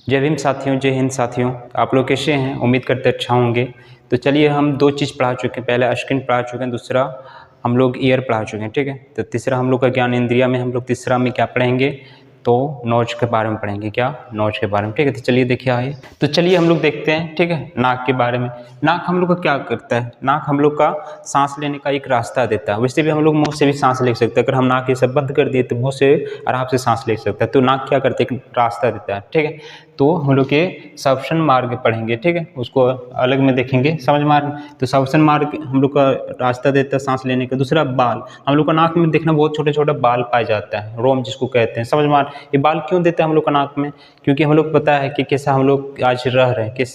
जय भीम साथियों, जय हिंद साथियों। आप लोग कैसे हैं? उम्मीद करते अच्छा होंगे। तो चलिए, हम दो चीज़ पढ़ा चुके हैं। पहला स्क्रीन पढ़ा चुके हैं, दूसरा हम लोग ईयर पढ़ा चुके हैं। ठीक है, तो तीसरा हम लोग का ज्ञान इंद्रिया में हम लोग तीसरा में क्या पढ़ेंगे? तो नोज के बारे में पढ़ेंगे। क्या? नोज के बारे में। ठीक है, तो चलिए देखिए आइए। तो चलिए हम लोग देखते हैं। ठीक है, नाक के बारे में। नाक हम लोग का क्या करता है? नाक हम लोग का सांस लेने का एक रास्ता देता है। वैसे भी हम लोग मुंह से भी सांस ले सकते हैं। अगर हम नाक ये सब बंद कर दिए तो मुंह से आराम से सांस ले सकते हैं। तो नाक क्या करते हैं? एक रास्ता देता है। ठीक है, तो हम लोग के श्वसन मार्ग पढ़ेंगे। ठीक है, उसको अलग में देखेंगे। समझ मार्ग, तो श्वसन मार्ग हम लोग का रास्ता देता है सांस लेने का। दूसरा बाल, हम लोग का नाक में देखना बहुत छोटे छोटे बाल पाया जाता है, रोम जिसको कहते हैं। समझ मार्ग, ये बाल क्यों देते हैं हम लोग का नाक में? क्योंकि हम लोग पता है कि कैसा हम लोग आज रह रहे हैं, किस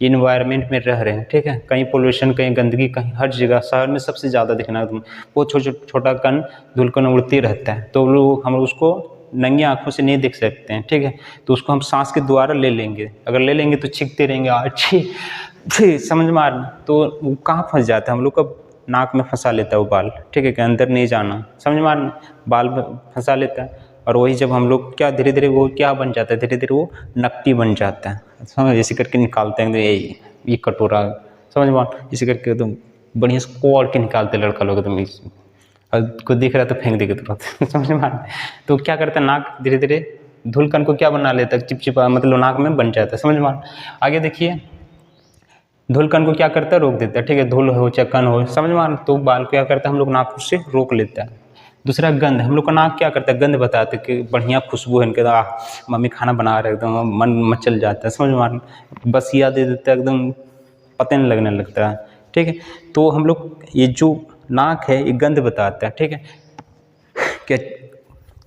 इन्वायरमेंट में रह रहे हैं। ठीक है, कहीं पोल्यूशन, कहीं गंदगी, कहीं हर जगह। शहर में सबसे ज़्यादा दिखना बहुत छोटा कण धूलकण उड़ती रहता है। तो लोग हम उसको नंगी आंखों से नहीं देख सकते हैं। ठीक है, तो उसको हम सांस के द्वारा ले लेंगे। अगर ले लेंगे तो छींकते रहेंगे, अच्छी समझ मारना। तो वो कहाँ फंस जाता है? हम लोग का नाक में फंसा लेता है वो बाल। ठीक है, कि अंदर नहीं जाना। समझ मारना, बाल फंसा लेता है। और वही जब हम लोग क्या धीरे धीरे वो क्या बन जाता है? धीरे धीरे वो नकटी बन जाता है। समझ, ऐसे करके निकालते हैं। ये कटोरा, समझ मार, इसे करके एकदम बढ़िया से कोड़ के निकालते लड़का लोग एकदम। और कोई दिख रहा है तो फेंक देगा तुरंत। समझ में आ रहा है? तो क्या करता है? नाक धीरे धीरे धूलकण को क्या बना लेता है? चिपचिपा, मतलब नाक में बन जाता है। समझ में आ रहा है? आगे देखिए, धूलकण को क्या करता है? रोक देता है। ठीक है, धूल हो चाहे कण हो, समझ में आ रहा है? तो बाल क्या करता है? हम लोग नाक से रोक लेता है। दूसरा गंध, हम लोग का नाक क्या करता है? गंध बताते कि बढ़िया खुशबू है इनके। मम्मी खाना बना रहे, एकदम मन मचल जाता है। समझ में आ रहा है? बस याद दे देता है, एकदम पता नहीं लगने लगता है। ठीक है, तो हम लोग ये जो नाक है ये गंध बताता है। ठीक है, क्या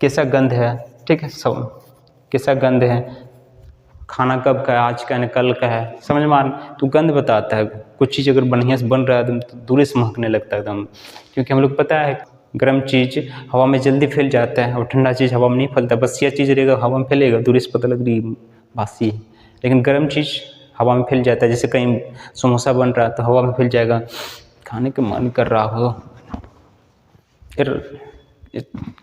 कैसा गंध है? ठीक है, सब कैसा गंध है, खाना कब का है, आज का है, कल का है। समझ में आ रहा? तो गंध बताता है। कुछ चीज़ अगर बढ़िया से बन रहा है तो दूर से महकने लगता है एकदम। क्योंकि हम लोग पता है गर्म चीज़ हवा में जल्दी फैल जाता है और ठंडा चीज़ हवा में नहीं फैलता। बस यह चीज़ रहेगा हवा में फैलेगा, दूर से पता लग रही बासी है। लेकिन गर्म चीज़ हवा में फैल जाता है। जैसे कहीं समोसा बन रहा है तो हवा में फैल जाएगा, खाने का मन कर रहा हो, फिर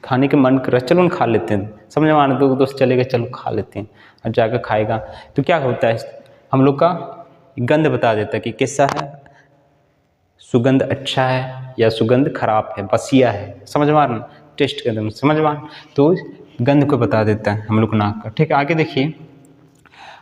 खाने के मन कर रहा है, चलो खा लेते हैं। समझ में आना? दो दोस्त चलेगा, चलो खा लेते हैं, और जाकर खाएगा। तो क्या होता है? हम लोग का गंध बता देता है कि कैसा है, सुगंध अच्छा है या सुगंध खराब है, बसिया है। समझ में आना? टेस्ट कर दम, समझ में आना? तो गंध को बता देता है हम लोग नाक का। ठीक है, आगे देखिए,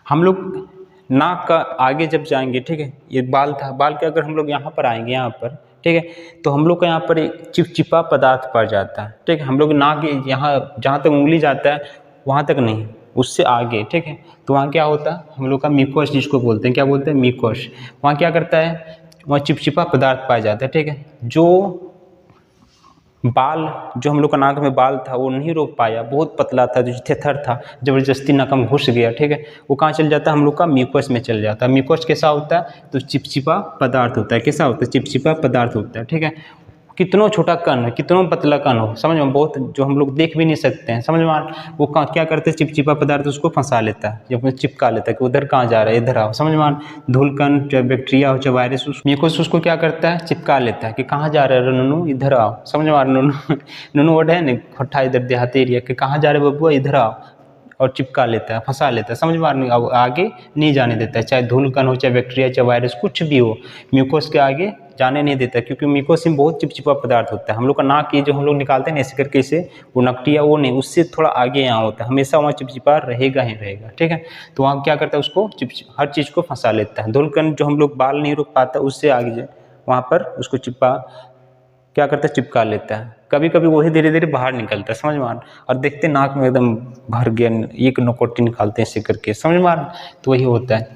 हम लोग नाक का आगे जब जाएंगे, ठीक है, ये बाल था, बाल के अगर हम लोग यहाँ पर आएंगे, यहाँ पर, ठीक है, तो हम लोग का यहाँ पर एक चिपचिपा पदार्थ पड़ जाता है। ठीक है, हम लोग नाक यहाँ जहाँ तक उंगली जाता है वहाँ तक नहीं, उससे आगे। ठीक है, तो वहाँ क्या होता है? हम लोग का म्यूकस जिसको बोलते हैं, क्या बोलते हैं? म्यूकस। वहाँ क्या करता है? वहाँ चिपचिपा पदार्थ पाया जाता है। ठीक है, जो बाल, जो हम लोग का नाक में बाल था वो नहीं रोक पाया, बहुत पतला था, जो थेथर था, जबरदस्ती नाक में घुस गया। ठीक है, वो कहाँ चल जाता है? हम लोग का म्यूकस में चल जाता है। म्यूकस कैसा होता है? तो चिपचिपा पदार्थ होता है। कैसा होता है? चिपचिपा पदार्थ होता है। ठीक है, कितनों छोटा कण है, कितनों पतला कण हो, समझ में, बहुत जो हम लोग देख भी नहीं सकते हैं। समझ में, वो क्या करते हैं? चिपचिपा पदार्थ उसको फंसा लेता है, जब चिपका लेता है कि उधर कहाँ जा रहा है, इधर आओ। समझ में, धूलकण चाहे बैक्टीरिया हो चाहे वायरस, म्यूकस उसको क्या करता है? चिपका लेता है कि कहाँ जा रहा है नूनू, इधर आओ। समझ में, नूनू नूनू वर्ड है ना, खट्टा, इधर देहाती एरिया के, कहाँ जा रहे बबुआ, इधर आओ, और चिपका लेता है, फंसा लेता है। समझ में अब आगे नहीं जाने देता है, चाहे धूलकण हो चाहे बैक्टीरिया चाहे वायरस कुछ भी हो, म्यूकोस के आगे जाने नहीं देता, क्योंकि म्यूकोस में बहुत चिपचिपा पदार्थ होता है। हम लोग का नाक ये जो हम लोग निकालते हैं ऐसे करके, इसे वो नकटिया वो नहीं, उससे थोड़ा आगे यहाँ होता है, हमेशा वहाँ चिपचिपा रहेगा ही रहेगा। ठीक है, तो वहाँ क्या करता है? उसको हर चीज़ को फंसा लेता है। धूलकण जो हम लोग बाल नहीं रोक पाता, उससे आगे वहाँ पर उसको क्या करता है? चिपका लेता है। कभी कभी वही धीरे धीरे बाहर निकलता है। समझ में आ रहा? और देखते नाक में एकदम भर गया, एक नोकोटी निकालते हैं ऐसे करके। समझ में आ रहा? तो वही होता है,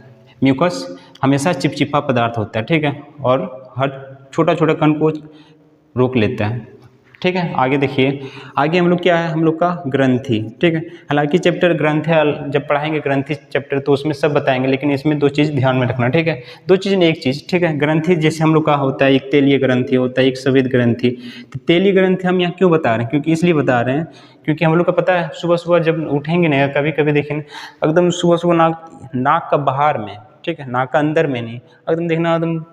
म्यूकस हमेशा चिपचिपा पदार्थ होता है। ठीक है, और हर छोटा छोटा कण को रोक लेता है। ठीक है, आगे देखिए, आगे हम लोग क्या है? हम लोग का ग्रंथि। ठीक है, हालांकि चैप्टर ग्रंथि जब पढ़ाएंगे ग्रंथि चैप्टर तो उसमें सब बताएंगे, लेकिन इसमें दो चीज़ ध्यान में रखना। ठीक है, दो चीज़ नहीं एक चीज़। ठीक है, ग्रंथि जैसे हम लोग का होता है, एक तेलीय ग्रंथि होता है, एक स्वेद ग्रंथि। तो तेलीय ग्रंथि हम यहाँ क्यों बता रहे हैं? क्योंकि इसलिए बता रहे हैं क्योंकि हम लोग का पता है सुबह सुबह जब उठेंगे ना, कभी कभी देखेंगे एकदम सुबह सुबह नाक का बाहर में, ठीक है, नाक का अंदर में नहीं, एकदम देखना एकदम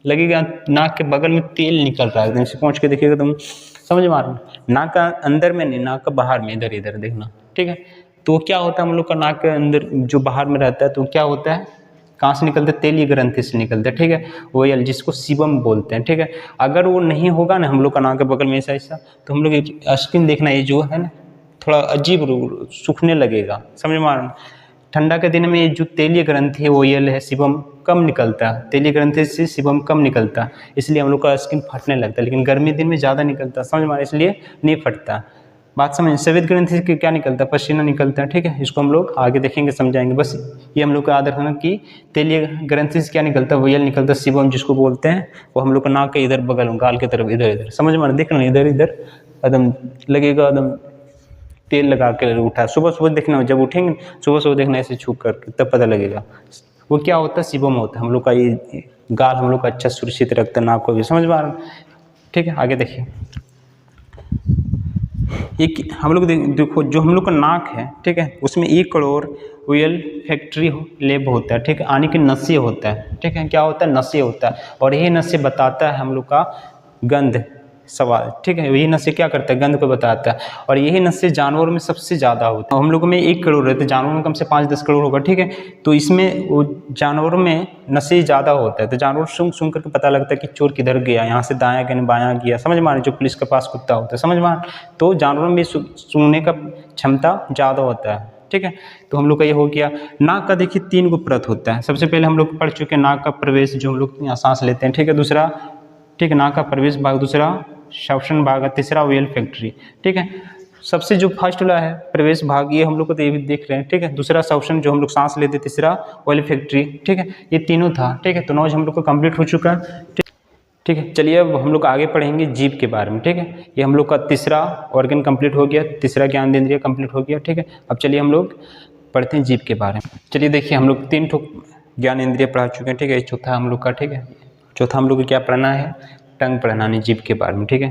लगेगा नाक के बगल में तेल निकल रहा है, एकदम से पहुँच के देखिएगा एकदम। समझ में आ रहा है? नाक का अंदर में नहीं, नाक का बाहर में, इधर इधर देखना। ठीक है, तो क्या होता है हम लोग का नाक के अंदर जो बाहर में रहता है तो क्या होता है, कहाँ से निकलता है, तेलीय ग्रंथि से निकलता है, ठीक है, ओयल जिसको सीबम बोलते हैं, ठीक है। अगर वो नहीं होगा ना हम लोग का नाक के बगल में ऐसा ऐसा, तो हम लोग स्किन देखना ये जो है ना थोड़ा अजीब सूखने लगेगा, समझ में आ रहा है। ठंडा के दिन में जो तेलीय ग्रंथि है ओयल है सीबम कम निकलता है, तेलीय ग्रंथि से सीबम कम निकलता है, इसलिए हम लोग का स्किन फटने लगता है। लेकिन गर्मी दिन में ज़्यादा निकलता है, समझ में आ रहा है, इसलिए नहीं फटता। बात समझ, सफेद ग्रंथि से क्या निकलता है, पसीना निकलता है, ठीक है। इसको हम लोग आगे देखेंगे समझाएंगे। बस ये हम लोग का याद रखना कि तेलीय ग्रंथि से क्या निकलता है, ओयल निकलता है सीबम जिसको बोलते हैं, वो हम लोग का नाक के इधर बगल में गाल की तरफ इधर इधर, समझ में आ रहा है, देखना इधर इधर एकदम लगेगा, एकदम तेल लगा के उठा। सुबह सुबह देखना, जब उठेंगे सुबह सुबह देखना ऐसे छू करके, तब पता लगेगा वो क्या होता है, सीबम होता है। हम लोग का ये गाल हम लोग का अच्छा सुरक्षित रखता है, नाक को भी, समझ में आ रहा है, ठीक है। आगे देखिए, एक हम लोग देखो जो हम लोग का नाक है, ठीक है, उसमें 1 करोड़ ओयल फैक्ट्री लेब होता है, ठीक है, आने की नसें होता है, ठीक है, क्या होता है, नसें होता है, और यही नसें बताता है हम लोग का गंध सवाल, ठीक है, यही नसें क्या करता है, गंध को बताता है। और यही नसें जानवरों में सबसे ज़्यादा होता है। हम लोगों में 1 करोड़ रहते हैं, जानवरों में कम से 5-10 करोड़ होगा, ठीक है। तो इसमें वो जानवरों में नसें ज़्यादा होता है, तो जानवर सूंघ सूंघ करके पता लगता है कि चोर किधर गया, यहाँ से दायां गया बायां गया, समझ में आ रहा है, जो पुलिस के पास कुत्ता होता है, समझ में आ रहा है। तो जानवरों में सूंघने का क्षमता ज़्यादा होता है, ठीक है। तो हम लोग का ये हो गया। नाक का देखिए 3 गो परत होता है। सबसे पहले हम लोग पढ़ चुके हैं नाक का प्रवेश, जो हम लोग यहाँ सांस लेते हैं, ठीक है, दूसरा, ठीक है, नाक का प्रवेश भाग, दूसरा श्वसन भाग, तीसरा ओयल फैक्ट्री, ठीक है। सबसे जो फर्स्ट वाला है प्रवेश भाग, ये हम लोग को तो ये भी देख रहे हैं, ठीक है, दूसरा श्वसन जो हम लोग सांस लेते, तीसरा ओयल फैक्ट्री, ठीक है, ये तीनों था, ठीक है। तो नॉलेज हम लोग को कंप्लीट हो चुका है, ठीक है। चलिए अब हम लोग आगे पढ़ेंगे जीभ के बारे में, ठीक है। ये हम लोग का तीसरा ऑर्गन कंप्लीट हो गया, तीसरा ज्ञानेंद्रिय कंप्लीट हो गया, ठीक है। अब चलिए हम लोग पढ़ते हैं जीभ के बारे में। चलिए देखिए, हम लोग 3 ठो ज्ञानेंद्रिय पढ़ा चुके हैं, ठीक है, चौथा हम लोग का, ठीक है, चौथा हम लोग को क्या पढ़ना है, टंग पढ़ना है जीभ के बारे में, ठीक है।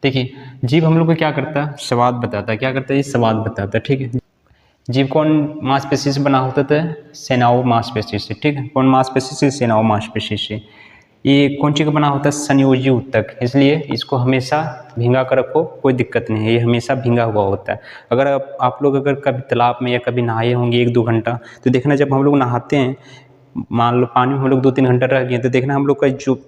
देखिए जीभ हम लोग को क्या करता है, स्वाद बताता है, क्या करता है, ये स्वाद बताता है, ठीक है। जीभ कौन मांसपेशी से बना होता था, सेनाओ मांसपेशी से, ठीक है, कौन मांसपेशी से, सेनाओ मांसपेशी से। ये कौन चीज़ का बना होता है, संयोजी ऊतक, इसलिए इसको हमेशा भींगा कर रखो, कोई दिक्कत नहीं है, ये हमेशा भींगा हुआ होता है। अगर आप लोग अगर कभी तालाब में या कभी नहाए होंगे 1-2 घंटा, तो देखना जब हम लोग नहाते हैं, मान लो पानी में हम लोग 2-3 घंटा रह गए, तो देखना हम लोग का जो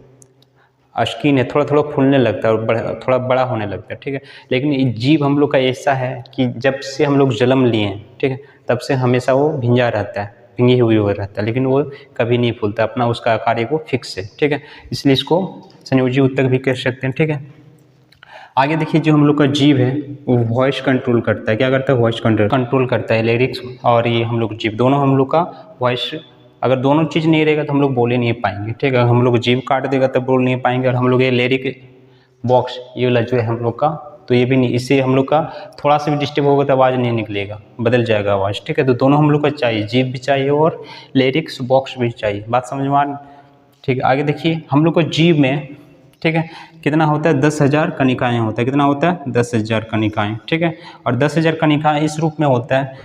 स्किन है थोड़ा थोड़ा फूलने लगता है और थोड़ा बड़ा होने लगता है, ठीक है। लेकिन ये जीभ हम लोग का ऐसा है कि जब से हम लोग जन्म लिए हैं, ठीक है, तब से हमेशा वो भिंजा रहता है, भिंगी हुई हुआ रहता है, लेकिन वो कभी नहीं फूलता, अपना उसका आकार को फिक्स है, ठीक है। इसलिए इसको संयोजी ऊतक भी कह सकते हैं, ठीक है। आगे देखिए, जो हम लोग का जीभ है वो वॉइस कंट्रोल करता है, क्या करता है, वॉइस कंट्रोल करता है, लिरिक्स और ये हम लोग जीभ दोनों हम लोग का वॉइस, अगर दोनों चीज़ नहीं रहेगा तो हम लोग बोल ही नहीं पाएंगे, ठीक है। हम लोग जीभ काट देगा तब बोल नहीं पाएंगे, और हम लोग ये लिरिक बॉक्स ये वाला जो है हम लोग का, तो ये भी नहीं, इससे हम लोग का थोड़ा सा भी डिस्टर्ब होगा तो आवाज़ नहीं निकलेगा, बदल जाएगा आवाज़, ठीक है। तो दोनों हम लोग का चाहिए, जीभ भी चाहिए और लिरिक्स बॉक्स भी चाहिए, बात समझ में आ रही, ठीक है। आगे देखिए, हम लोग को जीभ में, ठीक है, कितना होता है, 10,000 कनिकाएँ होता है, कितना होता है, 10,000 कनिकाएँ, ठीक है। और 10,000 कनिकाएँ इस रूप में होता है,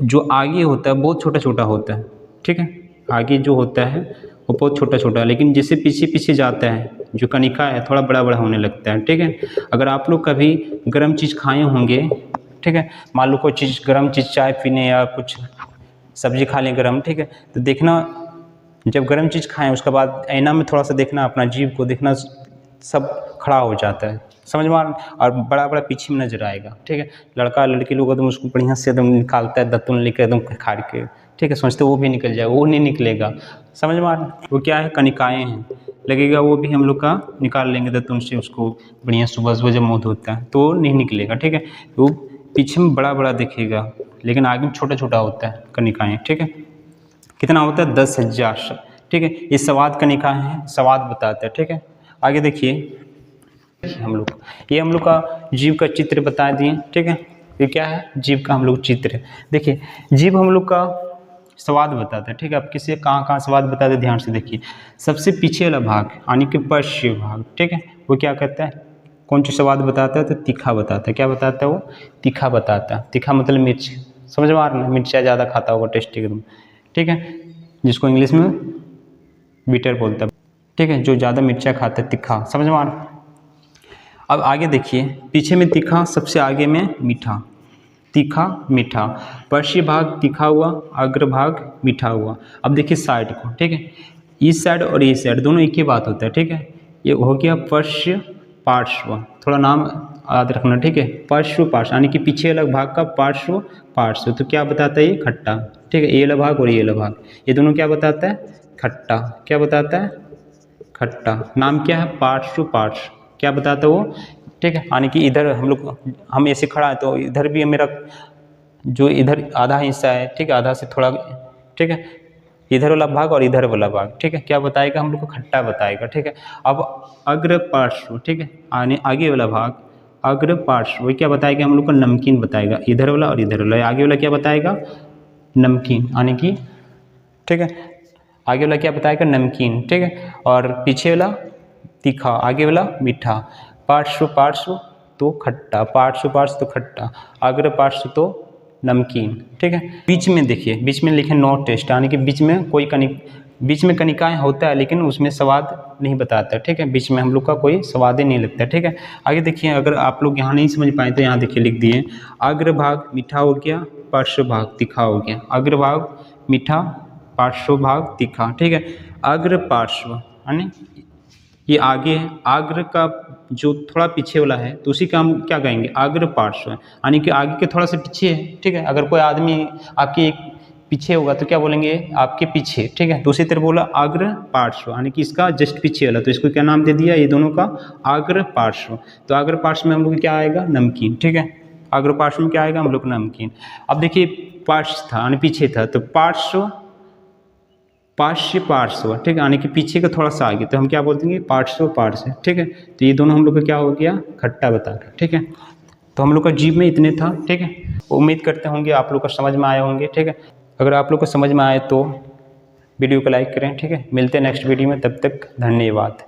जो आगे होता है बहुत छोटा छोटा होता है, ठीक है, आगे जो होता है वो बहुत छोटा छोटा है, लेकिन जैसे पीछे पीछे जाता है जो कनिका है थोड़ा बड़ा बड़ा होने लगता है, ठीक है। अगर आप लोग कभी गर्म चीज़ खाए होंगे, ठीक है, मान लो कोई चीज़ गर्म चीज़, चाय पीने या कुछ सब्जी खा लें गर्म, ठीक है, तो देखना जब गर्म चीज़ खाएं उसके बाद आईना में थोड़ा सा देखना, अपना जीभ को देखना, सब खड़ा हो जाता है, समझ में आ रहा है, और बड़ा बड़ा पीछे में नजर आएगा, ठीक है। लड़का लड़की लोग एकदम उसको बढ़िया से एकदम निकालता है, दातुन लेकर एकदम खाड़ के, ठीक है, सोचते वो भी निकल जाएगा, वो नहीं निकलेगा, समझ में आ रहा है। वो क्या है, कनिकाएँ हैं, लगेगा वो भी हम लोग का निकाल लेंगे दातुन से, उसको बढ़िया सुबह सुबह जब मुँह धोता है तो वो नहीं निकलेगा, ठीक है। वो पीछे में बड़ा बड़ा दिखेगा, लेकिन आगे में छोटा छोटा होता है कनिकाएँ, ठीक है। कितना होता है, 10,000, ठीक है। ये स्वाद कनिकाएँ हैं, स्वाद बताते हैं, ठीक है। आगे देखिए, हम लोग ये हम लोग का जीभ का चित्र बता दिए, ठीक है। ये क्या है, जीभ का हम लोग चित्र, देखिए जीभ हम लोग का स्वाद बताता है, ठीक है। आप किसी कहाँ कहाँ स्वाद बताते हैं, ध्यान से देखिए। सबसे पीछे वाला भाग यानी कि पश्च भाग, ठीक है, वो क्या कहता है, कौन सी स्वाद बताता है, तो तीखा बताता है, क्या बताता है, वो तीखा बताता है। तीखा मतलब मिर्च, समझ में आ रहा है, मिर्चा ज़्यादा खाता होगा, टेस्ट एकदम, ठीक है, जिसको इंग्लिश में बीटर बोलता है, ठीक है, जो ज़्यादा मिर्चा खाता है, तीखा, समझ में आ रहा है। अब आगे देखिए, पीछे में तीखा, सबसे आगे में मीठा, तीखा मीठा, पार्श्व भाग तीखा हुआ, अग्रभाग मीठा हुआ। अब देखिए साइड को, ठीक है, इस साइड और इस साइड दोनों एक ही बात होता है, ठीक है। ये हो गया पार्श्व पार्श्व, थोड़ा नाम याद रखना, ठीक है। पार्श्व पार्श्व यानी कि पीछे वाला भाग का पार्श्व पार्श्व, तो क्या बताता है ये खट्टा, ठीक है। ये वाला भाग और ये वाला भाग, ये दोनों क्या बताता है, खट्टा। क्या बताता है, खट्टा। नाम क्या है, पार्श्व पार्श्व, क्या बताता है वो, ठीक है। यानी कि इधर हम ऐसे खड़ा है तो इधर भी मेरा जो इधर आधा हिस्सा है, ठीक है, आधा से थोड़ा, ठीक है, इधर वाला भाग और इधर वाला भाग, ठीक है, क्या बताएगा हम लोग को, खट्टा बताएगा, ठीक है। अब अग्र पार्श्व, ठीक है, यानी आगे वाला भाग अग्र पार्श्व, क्या बताएगा हम लोग को, नमकीन बताएगा। इधर वाला और इधर वाला, आगे वाला क्या बताएगा, नमकीन, यानी कि, ठीक है, आगे वाला क्या बताएगा, नमकीन, ठीक है, और पीछे वाला तीखा, आगे वाला मीठा। पार्श्व पार्श्व तो खट्टा, पार्श्व पार्श्व तो खट्टा, अग्र पार्श्व तो नमकीन, ठीक है। बीच में देखिए, बीच में लिखे नो टेस्ट, यानी कि बीच में कोई बीच में कनिकाएँ होता है लेकिन उसमें स्वाद नहीं बताता, ठीक है। बीच में हम लोग का कोई स्वाद ही नहीं लगता, ठीक है। आगे देखिए, अगर आप लोग यहाँ नहीं समझ पाए तो यहाँ देखिए लिख दिए, अग्रभाग मीठा हो गया, पार्श्व भाग तीखा हो गया। अग्रभाग मीठा, पार्श्व भाग तीखा, ठीक है। अग्र पार्श्व यानी ये आगे है, अग्र का जो थोड़ा पीछे वाला है तो उसी का हम क्या कहेंगे, अग्र पार्श्व, यानी कि आगे के थोड़ा सा पीछे है, ठीक है। अगर कोई आदमी आपके पीछे होगा तो क्या बोलेंगे, आपके पीछे, ठीक है। दूसरी तरफ बोला अग्र पार्श्व, यानी कि इसका जस्ट पीछे वाला, तो इसको क्या नाम दे दिया, ये दोनों का अग्र पार्श्व। तो अग्र पार्श्व में हम लोग क्या आएगा, नमकीन, ठीक है। अग्र पार्श्व में क्या आएगा हम लोग, नमकीन। अब देखिए पार्श्व था यानी पीछे था, तो पार्श्व पार्श्व पार्श्व, ठीक है, यानी कि पीछे का थोड़ा सा आगे, तो हम क्या बोल देंगे, पार्श्व पार्श्व, ठीक है। तो ये दोनों हम लोग का क्या हो गया, खट्टा बता रहा, ठीक है। तो हम लोग का जीव में इतने था, ठीक है। उम्मीद करते होंगे आप लोग को समझ में आए होंगे, ठीक है। अगर आप लोग को समझ में आए तो वीडियो को लाइक करें, ठीक है। मिलते हैं नेक्स्ट वीडियो में, तब तक धन्यवाद।